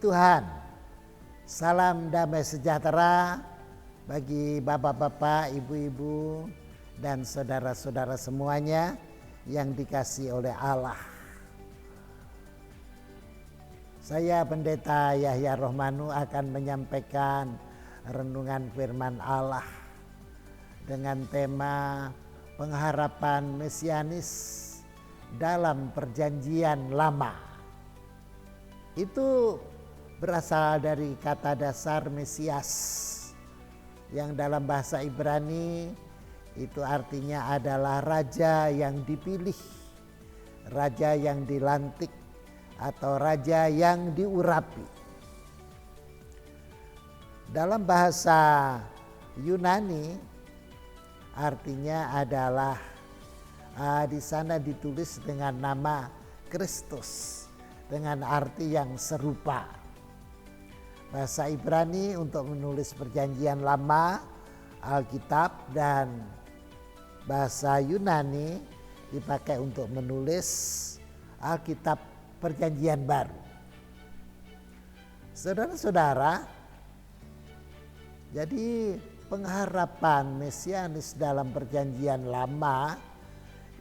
Tuhan, salam damai sejahtera bagi bapak-bapak, ibu-ibu, dan saudara-saudara semuanya yang dikasihi oleh Allah. Saya Pendeta Yahya Rohmanu akan menyampaikan renungan firman Allah dengan tema pengharapan mesianis dalam perjanjian lama. Itu berasal dari kata dasar Mesias yang dalam bahasa Ibrani itu artinya adalah raja yang dipilih, raja yang dilantik, atau raja yang diurapi. Dalam bahasa Yunani artinya adalah di sana ditulis dengan nama Kristus dengan arti yang serupa. Bahasa Ibrani untuk menulis perjanjian lama, Alkitab, dan bahasa Yunani dipakai untuk menulis Alkitab perjanjian baru. Saudara-saudara, jadi pengharapan mesianis dalam perjanjian lama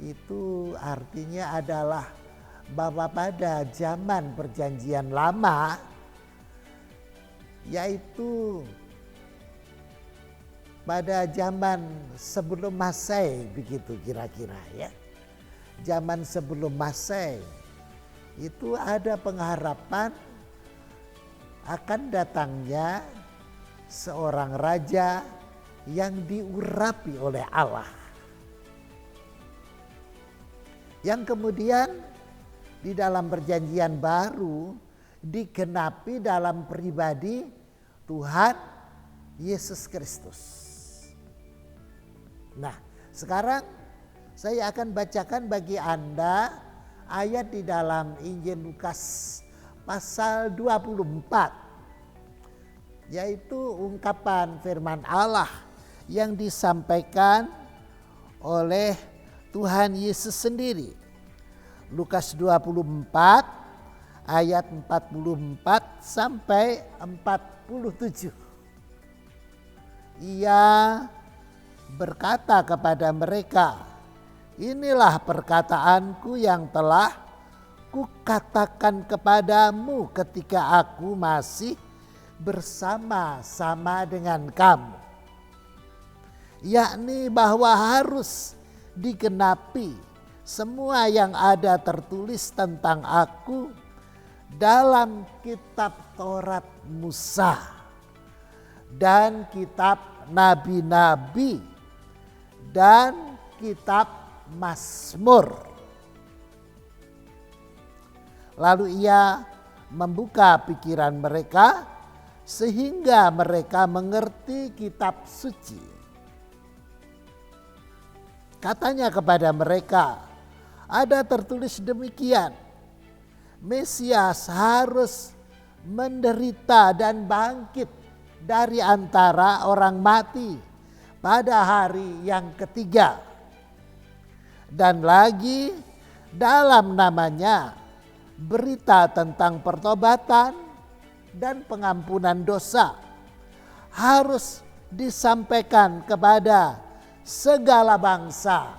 itu artinya adalah bahwa pada zaman perjanjian lama, yaitu pada zaman sebelum Masehi, begitu kira-kira ya. Zaman sebelum Masehi itu ada pengharapan akan datangnya seorang raja yang diurapi oleh Allah, yang kemudian di dalam perjanjian baru digenapi dalam pribadi Tuhan Yesus Kristus. Nah, sekarang saya akan bacakan bagi Anda ayat di dalam Injil Lukas pasal 24, yaitu ungkapan firman Allah yang disampaikan oleh Tuhan Yesus sendiri. Lukas 24 ayat 44 sampai 47. Ia berkata kepada mereka, "Inilah perkataanku yang telah kukatakan kepadamu ketika aku masih bersama-sama dengan kamu, yakni bahwa harus digenapi semua yang ada tertulis tentang aku dalam kitab Taurat Musa dan kitab nabi-nabi dan kitab Mazmur." Lalu ia membuka pikiran mereka sehingga mereka mengerti kitab suci. Katanya kepada mereka, ada tertulis demikian, Mesias harus menderita dan bangkit dari antara orang mati pada hari yang ketiga. Dan lagi dalam namanya berita tentang pertobatan dan pengampunan dosa harus disampaikan kepada segala bangsa,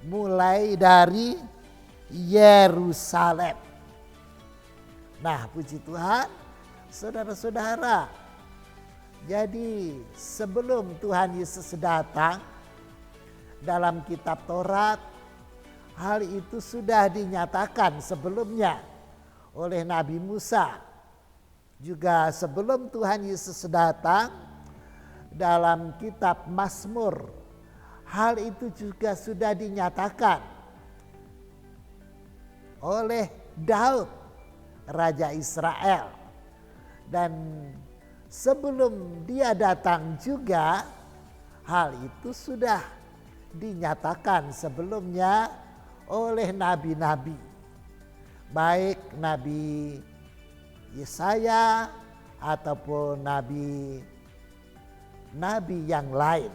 mulai dari Yerusalem. Nah, puji Tuhan, saudara-saudara. Jadi sebelum Tuhan Yesus datang dalam kitab Taurat, hal itu sudah dinyatakan sebelumnya oleh Nabi Musa. Juga sebelum Tuhan Yesus datang dalam kitab Mazmur, hal itu juga sudah dinyatakan oleh Daud, Raja Israel. Dan sebelum dia datang juga, hal itu sudah dinyatakan sebelumnya oleh nabi-nabi. Baik Nabi Yesaya ataupun nabi yang lain.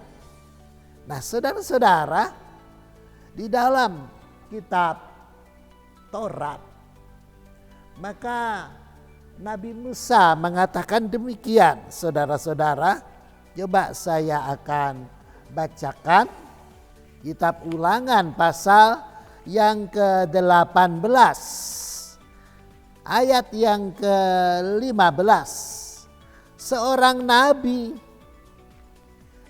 Nah, saudara-saudara, di dalam kitab Taurat, maka Nabi Musa mengatakan demikian. Saudara-saudara, coba saya akan bacakan kitab Ulangan pasal yang ke-18 ayat yang ke-15. Seorang nabi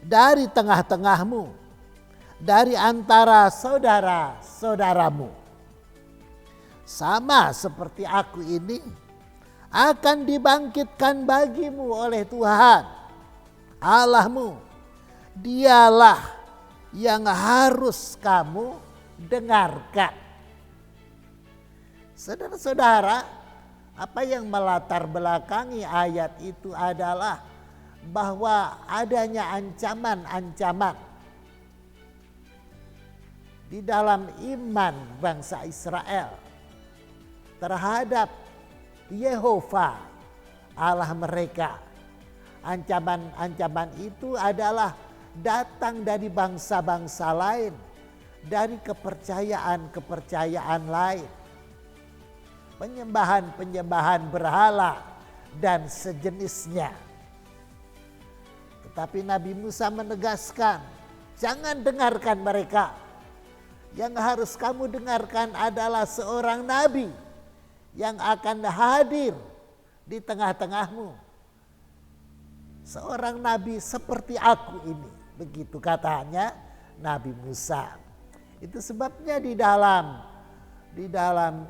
dari tengah-tengahmu, dari antara saudara-saudaramu, sama seperti aku ini, akan dibangkitkan bagimu oleh Tuhan Allahmu. Dialah yang harus kamu dengarkan. Saudara-saudara, apa yang melatar belakangi ayat itu adalah bahwa adanya ancaman-ancaman di dalam iman bangsa Israel terhadap Yehova Allah mereka. Ancaman-ancaman itu adalah datang dari bangsa-bangsa lain, dari kepercayaan-kepercayaan lain, penyembahan-penyembahan berhala dan sejenisnya. Tetapi Nabi Musa menegaskan, jangan dengarkan mereka. Yang harus kamu dengarkan adalah seorang nabi yang akan hadir di tengah-tengahmu. Seorang nabi seperti aku ini, begitu katanya Nabi Musa. Itu sebabnya di dalam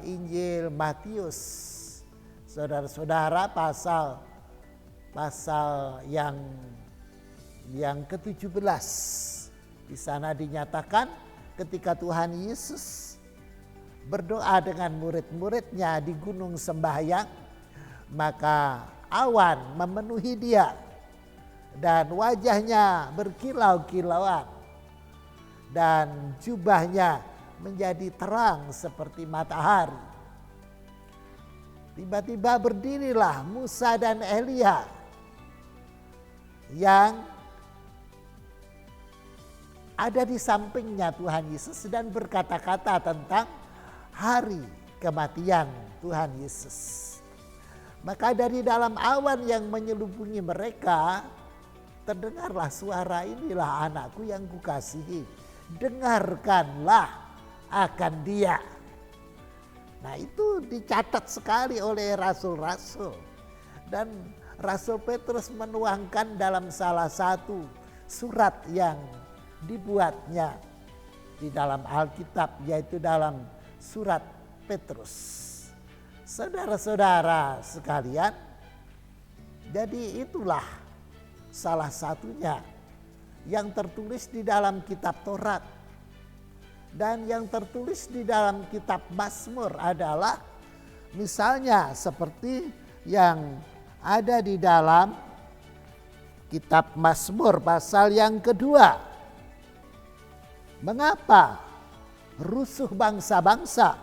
Injil Matius, saudara-saudara, pasal yang ke-17, di sana dinyatakan ketika Tuhan Yesus berdoa dengan murid-muridnya di gunung sembahyang, maka awan memenuhi dia dan wajahnya berkilau-kilauan dan jubahnya menjadi terang seperti matahari. Tiba-tiba berdirilah Musa dan Elia yang ada di sampingnya Tuhan Yesus dan berkata-kata tentang hari kematian Tuhan Yesus. Maka dari dalam awan yang menyelubungi mereka, terdengarlah suara, inilah anakku yang kukasihi, dengarkanlah akan dia. Nah, itu dicatat sekali oleh rasul-rasul. Dan Rasul Petrus menuangkan dalam salah satu surat yang dibuatnya di dalam Alkitab, yaitu dalam surat Petrus. Saudara-saudara sekalian, jadi itulah salah satunya yang tertulis di dalam kitab Taurat. Dan yang tertulis di dalam kitab Mazmur adalah misalnya seperti yang ada di dalam kitab Mazmur pasal yang kedua. Mengapa rusuh bangsa-bangsa?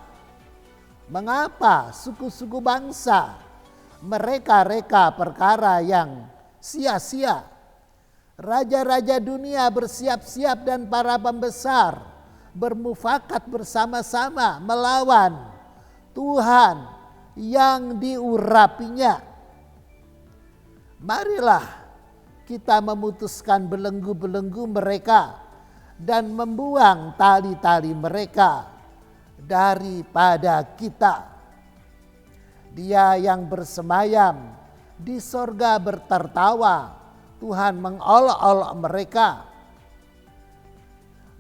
Mengapa suku-suku bangsa mereka-reka perkara yang sia-sia? Raja-raja dunia bersiap-siap dan para pembesar bermufakat bersama-sama melawan Tuhan yang diurapinya. Marilah kita memutuskan belenggu-belenggu mereka dan membuang tali-tali mereka daripada kita. Dia yang bersemayam di sorga bertertawa, Tuhan mengolok-olok mereka.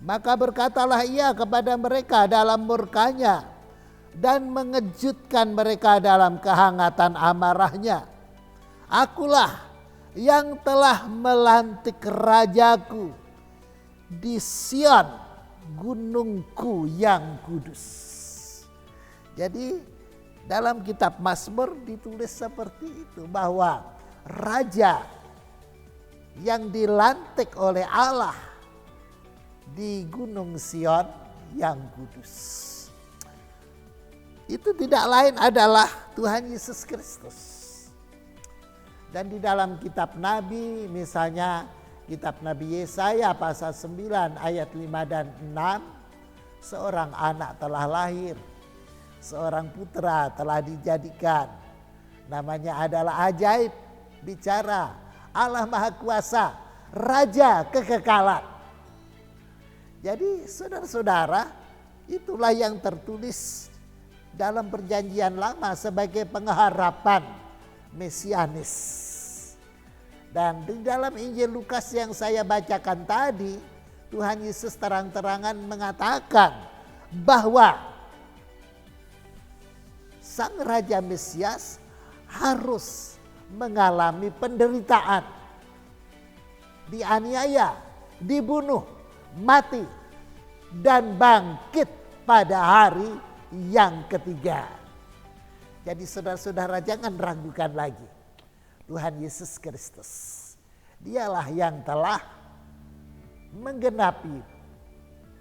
Maka berkatalah ia kepada mereka dalam murkanya dan mengejutkan mereka dalam kehangatan amarahnya. Akulah yang telah melantik rajaku di Sion, gunungku yang kudus. Jadi dalam kitab Mazmur ditulis seperti itu, bahwa raja yang dilantik oleh Allah di gunung Sion yang kudus, itu tidak lain adalah Tuhan Yesus Kristus. Dan di dalam kitab Nabi, misalnya kitab Nabi Yesaya pasal 9 ayat 5 dan 6, seorang anak telah lahir, seorang putra telah dijadikan, Namanya adalah ajaib, bicara Allah Maha Kuasa, Raja kekekalan. Jadi saudara-saudara, itulah yang tertulis dalam perjanjian lama sebagai pengharapan mesianis. Dan di dalam Injil Lukas yang saya bacakan tadi, Tuhan Yesus terang-terangan mengatakan bahwa Sang Raja Mesias harus mengalami penderitaan, dianiaya, dibunuh, mati, dan bangkit pada hari yang ketiga. Jadi saudara-saudara jangan ragukan lagi. Tuhan Yesus Kristus, dialah yang telah menggenapi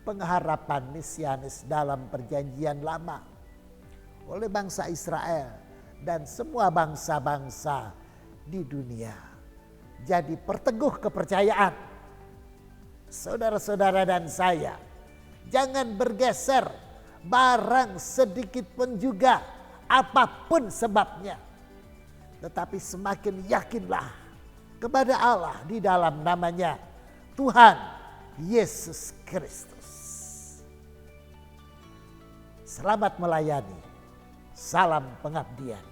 pengharapan mesianis dalam perjanjian lama oleh bangsa Israel dan semua bangsa-bangsa di dunia. Jadi perteguh kepercayaan saudara-saudara dan saya. Jangan bergeser barang sedikit pun juga, apapun sebabnya. Tetapi semakin yakinlah kepada Allah di dalam namanya Tuhan Yesus Kristus. Selamat melayani. Salam pengabdian.